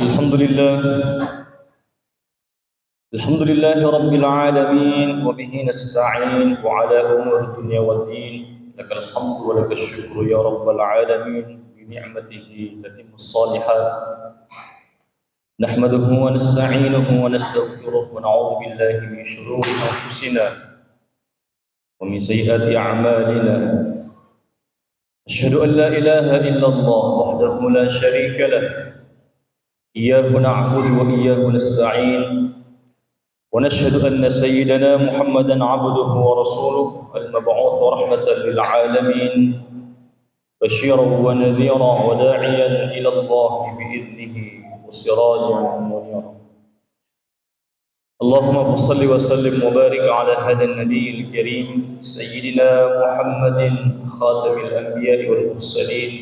الحمد لله الحمد لله رب العالمين وبه نستعين وعلى أمور الدنيا والدين لك الحمد ولك الشكر يا رب العالمين بنعمته تتم الصالحات نحمده ونستعينه ونستغفره ونعوذ بالله من شرور أنفسنا ومن سيئات أعمالنا أشهد أن لا إله إلا الله وحده لا شريك له إياه نعبد وإياه نستعين ونشهد أن سيدنا محمدًا عبده ورسوله المبعوث رحمة للعالمين بشيرا ونذيرا وداعيا إلى الله بإذنه وسراجا منيرا اللهم صل وسلم وبارك على هذا النبي الكريم سيدنا محمد خاتم الأنبياء والمرسلين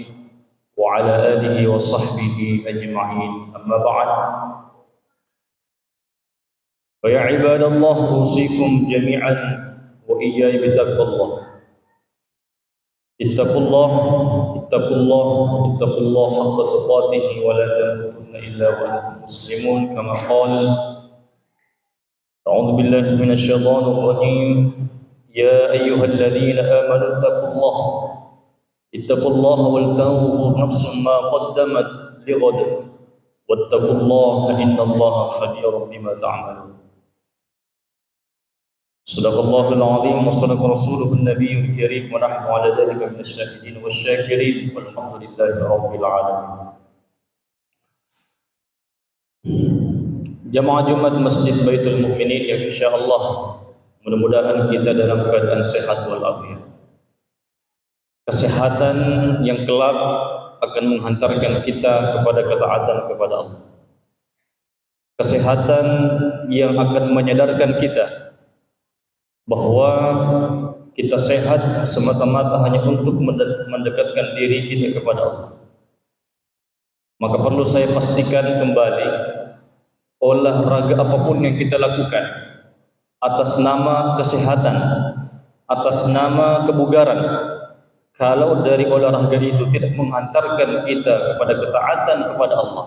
وعلى آله وصحبه أجمعين. أما بعد، فيا عباد الله أوصيكم جميعا وإياي بتقوى الله. اتقوا الله اتقوا الله اتقوا الله حق تقاته ولا تموتن إلا وأنتم مسلمون، كما قال: أعوذ بالله من الشيطان الرجيم. يا أيها الذين آمنوا اتقوا الله ولتنظر نفس ما قدمت لغد واتقوا الله إن الله خبير بما تعملون. صدق الله العظيم وصدق رسوله النبي الكريم ونحن على ذلك من الشاهدين والشاكرين والحمد لله رب العالمين. Jamaah Jumat Masjid Baitul Mukminin yang insyaallah mudah-mudahan kita dalam keadaan sehat walafiat. Kesehatan yang kelak akan menghantarkan kita kepada ketaatan kepada Allah. Kesehatan yang akan menyadarkan kita bahwa kita sehat semata-mata hanya untuk mendekatkan diri kita kepada Allah. Maka perlu saya pastikan kembali, olahraga apapun yang kita lakukan atas nama kesehatan, atas nama kebugaran, kalau dari olahraga itu tidak menghantarkan kita kepada ketaatan kepada Allah,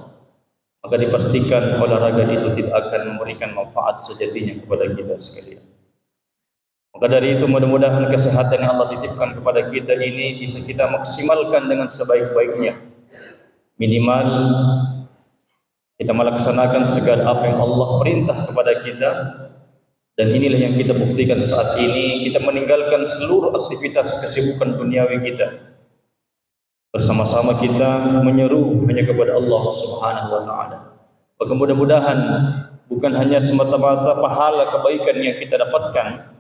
maka dipastikan olahraga itu tidak akan memberikan manfaat sejatinya kepada kita sekalian. Maka dari itu mudah-mudahan kesehatan yang Allah titipkan kepada kita ini bisa kita maksimalkan dengan sebaik-baiknya. Minimal kita melaksanakan segala apa yang Allah perintah kepada kita, dan inilah yang kita buktikan saat ini. Kita meninggalkan seluruh aktivitas kesibukan duniawi kita, bersama-sama kita menyeru hanya kepada Allah Subhanahu wa taala. Maka mudah-mudahan bukan hanya semata-mata pahala kebaikan yang kita dapatkan,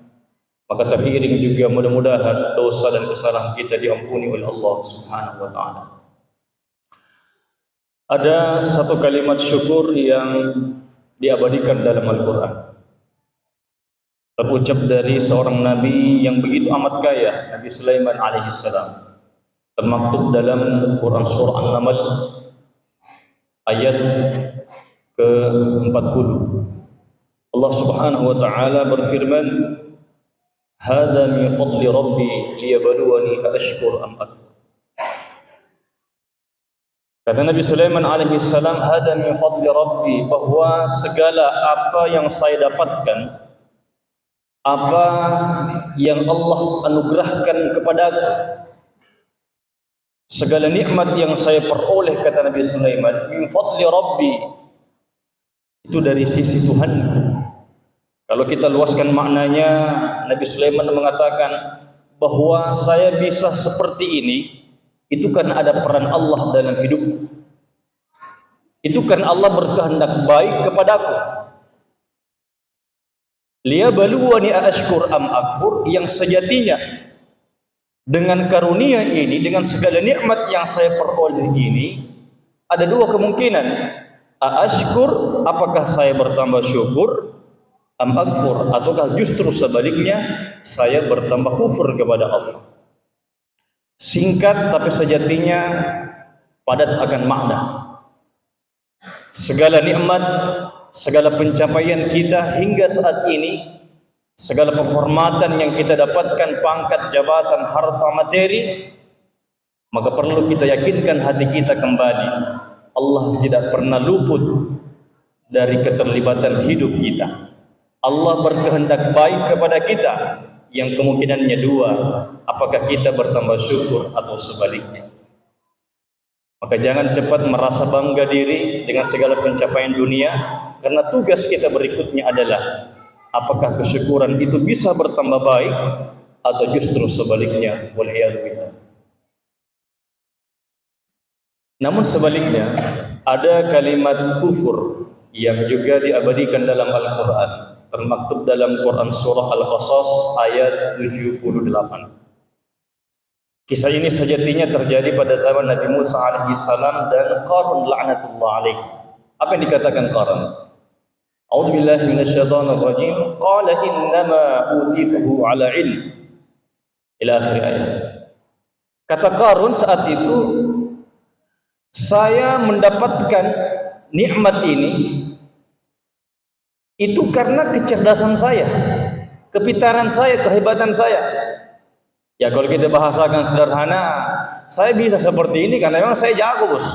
maka teriring juga mudah-mudahan dosa dan kesalahan kita diampuni oleh Allah Subhanahu wa taala. Ada satu kalimat syukur yang diabadikan dalam Al-Quran, terucap dari seorang nabi yang begitu amat kaya, Nabi Sulaiman alaihissalam, termaktub dalam Quran surah An-Naml ayat ke-40. Allah Subhanahu wa taala berfirman, "Hadza min fadli rabbi liyabluwani ashkur am akfur." Kata Nabi Sulaiman alaihissalam, "Hadza min fadli rabbi," bahwa segala apa yang saya dapatkan, apa yang Allah anugerahkan kepadaku, segala nikmat yang saya peroleh, kata Nabi Sulaiman, min fadli rabbi, itu dari sisi Tuhanku. Kalau kita luaskan maknanya, Nabi Sulaiman mengatakan bahwa saya bisa seperti ini, itu kan ada peran Allah dalam hidupku. Itu kan Allah berkehendak baik kepadaku. Liyabluwani ashkur am akfur, yang sejatinya dengan karunia ini, dengan segala nikmat yang saya peroleh ini, ada dua kemungkinan. Ashkur, apakah saya bertambah syukur, am akfur, ataukah justru sebaliknya saya bertambah kufur kepada Allah. Singkat tapi sejatinya padat akan makna. Segala nikmat, segala pencapaian kita hingga saat ini, segala penghormatan yang kita dapatkan, pangkat, jabatan, harta, materi, maka perlu kita yakinkan hati kita kembali, Allah tidak pernah luput dari keterlibatan hidup kita. Allah berkehendak baik kepada kita, yang kemungkinannya dua, apakah kita bertambah syukur atau sebaliknya. Maka jangan cepat merasa bangga diri dengan segala pencapaian dunia, karena tugas kita berikutnya adalah apakah kesyukuran itu bisa bertambah baik atau justru sebaliknya. Waliyadzubillah. Namun sebaliknya, ada kalimat kufur yang juga diabadikan dalam Al-Quran, termaktub dalam Quran surah Al-Qasas ayat 78. Kisah ini sejatinya terjadi pada zaman Nabi Musa alaihi salam dan Qarun la'natullah alaihi. Apa yang dikatakan Qarun? A'udzu billahi minasyaitonir rajim. Qala innama utituhu ala ilm. Ila akhir ayat. Kata Qarun saat itu, saya mendapatkan nikmat ini itu karena kecerdasan saya, kepintaran saya, kehebatan saya. Ya kalau kita bahasakan sederhana, saya bisa seperti ini karena memang saya jago, bos.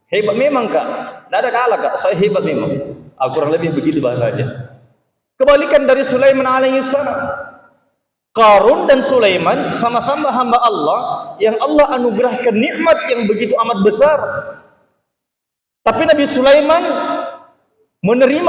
Hebat memang, Kak. Tidak ada kalah, Kak. Saya hebat memang. Kurang lebih begitu bahasanya. Kebalikan dari Sulaiman alaihissalam. Qarun dan Sulaiman sama-sama hamba Allah yang Allah anugerahkan nikmat yang begitu amat besar. Tapi Nabi Sulaiman menerima